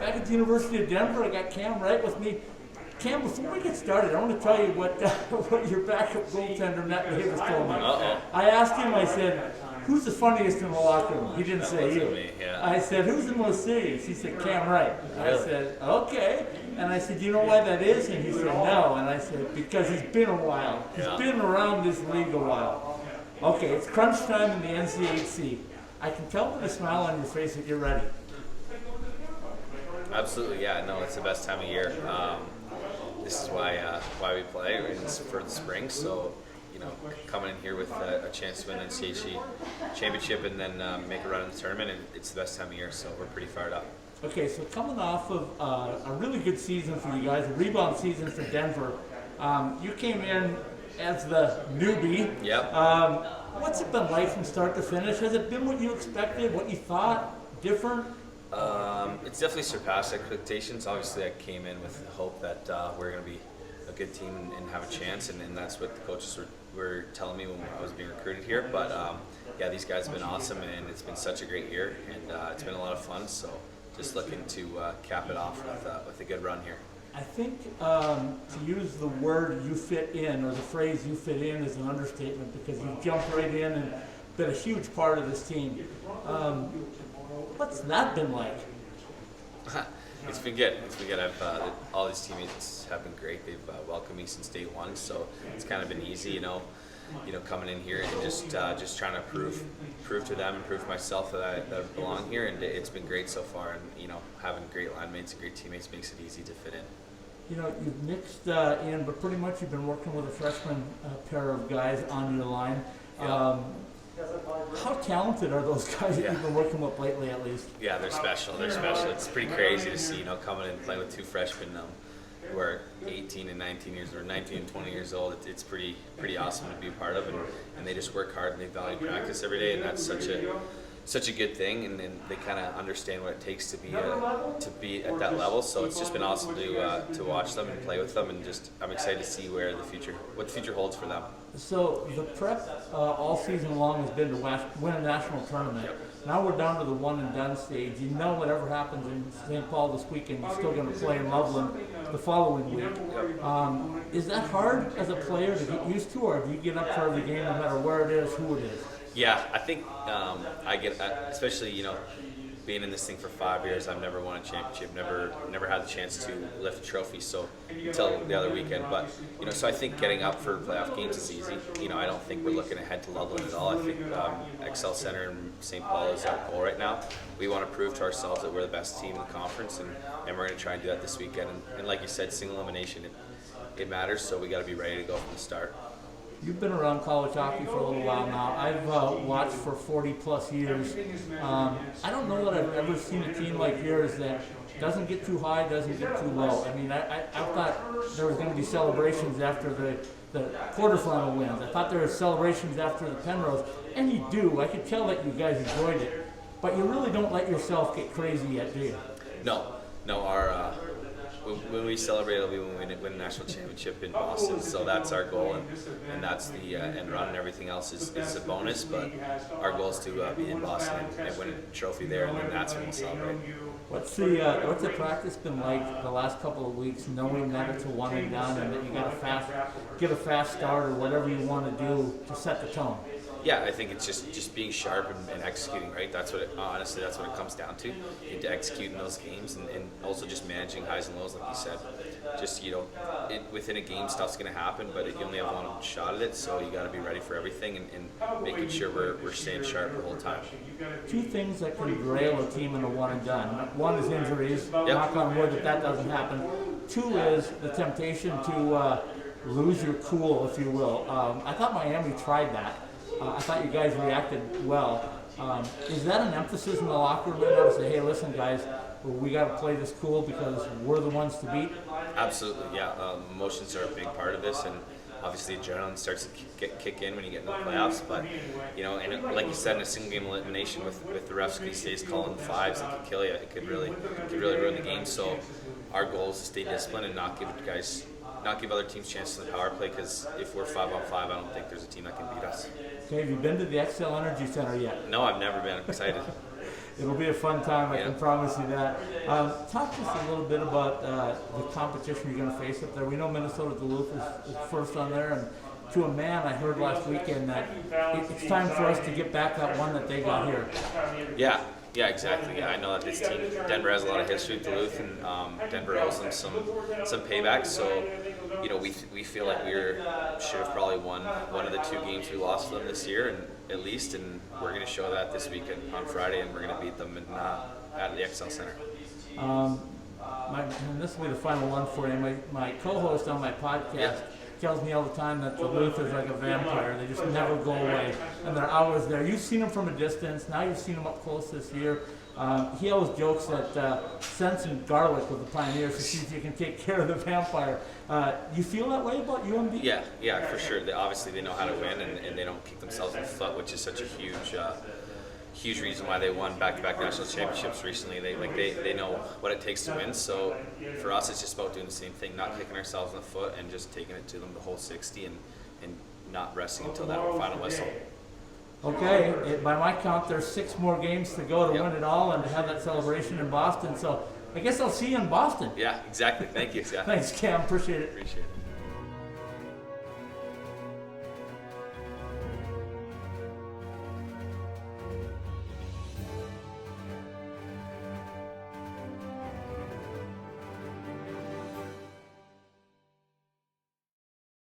back at the University of Denver. I got Cam Wright with me. Cam, before we get started, I want to tell you what your backup goaltender, Matt Davis, told me. I asked him, I said, who's the funniest in the locker room? He didn't say you. Me, yeah. I said, who's the most serious? He said, Cam Wright. I said, okay. And I said, you know why that is? And he said, no. And I said, because he's been a while. He's been around this league a while. Okay, it's crunch time in the NCHC. I can tell by the smile on your face that you're ready. Absolutely, yeah. No, it's the best time of year. This is why we play. It's for the spring, so coming in here with a chance to win an NCHC championship and then make a run in the tournament, and it's the best time of year, so we're pretty fired up. Okay, so coming off of a really good season for you guys, a rebound season for Denver, you came in as the newbie. Yep. What's it been like from start to finish? Has it been what you expected, what you thought, different? It's definitely surpassed expectations. Obviously, I came in with the hope that we're going to be a good team and have a chance, and that's what the coaches were telling me when I was being recruited here. But yeah, these guys have been awesome, and it's been such a great year, and it's been a lot of fun. So just looking to cap it off with a good run here. I think to use the word "you fit in" or the phrase "you fit in" is an understatement because you jumped right in and been a huge part of this team. What's that been like? It's been good. It's been good. All these teammates have been great. They've welcomed me since day one, so it's kind of been easy, coming in here and just trying to prove to them and prove to myself that I belong here, and it's been great so far. And having great line mates and great teammates makes it easy to fit in. You've mixed in, but pretty much you've been working with a freshman pair of guys on your line. Yeah. How talented are those guys that you've been working with lately, at least? Yeah, they're special. They're special. It's pretty crazy to see, coming and playing with two freshmen who are 18 and 19 years, or 19 and 20 years old. It's pretty awesome to be a part of, and they just work hard and they value practice every day, and that's such a good thing, and they kind of understand what it takes to be at that level. So it's just been awesome to watch them and play with them, and I'm excited to see what the future holds for them. So the prep all season long has been to win a national tournament. Yep. Now we're down to the one and done stage. Whatever happens in St. Paul this weekend, you're still going to play in Loveland the following week. Yep. Is that hard as a player to get used to, or do you get up for every game no matter where it is, who it is? Yeah, I think I get, especially being in this thing for 5 years. I've never won a championship, never had the chance to lift a trophy. So until the other weekend, but so I think getting up for playoff games is easy. I don't think we're looking ahead to Loveland at all. I think Excel Center in St. Paul is our goal right now. We want to prove to ourselves that we're the best team in the conference, and we're going to try and do that this weekend. And like you said, single elimination, it matters. So we got to be ready to go from the start. You've been around college hockey for a little while now. I've watched for 40 plus years. I don't know that I've ever seen a team like yours that doesn't get too high, doesn't get too low. I mean, I thought there was going to be celebrations after the quarterfinal wins. I thought there were celebrations after the Penrose, and you do. I could tell that you guys enjoyed it, but you really don't let yourself get crazy yet, do you? No. When we celebrate, it'll be when we win a national championship in Boston. So that's our goal, and that's the end run, and everything else is a bonus. But our goal is to be in Boston and win a trophy there, and then that's when we'll celebrate. What's the practice been like the last couple of weeks, knowing that it's a one and done, and that you got to get a fast start or whatever you want to do to set the tone? Yeah, I think it's just being sharp and executing, right? That's what it comes down to. You need to execute in those games, and also just managing highs and lows, like you said. Just, within a game, stuff's going to happen, but you only have one shot at it, so you got to be ready for everything and making sure we're staying sharp the whole time. Two things that can derail a team in a one and done. One is injuries, knock on wood that doesn't happen. Two is the temptation to lose your cool, if you will. I thought Miami tried that. I thought you guys reacted well. Is that an emphasis in the locker room right now to say, hey, listen, guys, we got to play this cool because we're the ones to beat? Absolutely, yeah. Emotions are a big part of this, and obviously adrenaline starts to kick in when you get into the playoffs. But and like you said, in a single game elimination with the refs these days calling fives, it could kill you. It could really ruin the game. So our goal is to stay disciplined and not give other teams chances in the power play, because if we're 5-on-5, I don't think there's a team that can beat us. Okay, have you been to the Excel Energy Center yet? No, I've never been. I'm excited. It'll be a fun time, I can promise you that. Talk to us a little bit about the competition you're going to face up there. We know Minnesota Duluth is first on there, and to a man, I heard last weekend that it's time for us to get back that one that they got here. Yeah, exactly. Yeah, I know that this team, Denver has a lot of history with Duluth, and Denver owes them some payback. So, you know, we feel like should have probably won one of the 2 games we lost to them this year, and at least, and we're going to show that this weekend on Friday, and we're going to beat them at the XL Center. And this will be the final one for you. My co-host on my podcast tells me all the time that Duluth is like a vampire. They just never go away, and they're always there. You've seen them from a distance. Now you've seen them up close this year. He always jokes that send some garlic with the Pioneers to see if you can take care of the vampire. You feel that way about UMD? Yeah, for sure. Obviously, they know how to win, and they don't kick themselves in the foot, which is such a huge reason why they won back-to-back national championships recently. They know what it takes to win. So for us, it's just about doing the same thing, not kicking ourselves in the foot, and just taking it to them the whole 60 and not resting until that final whistle. Okay, by my count, there's 6 more games to go to win it all and to have that celebration in Boston. So I guess I'll see you in Boston. Yeah, exactly. Thank you, Scott. Thanks, Cam. Appreciate it. Appreciate it.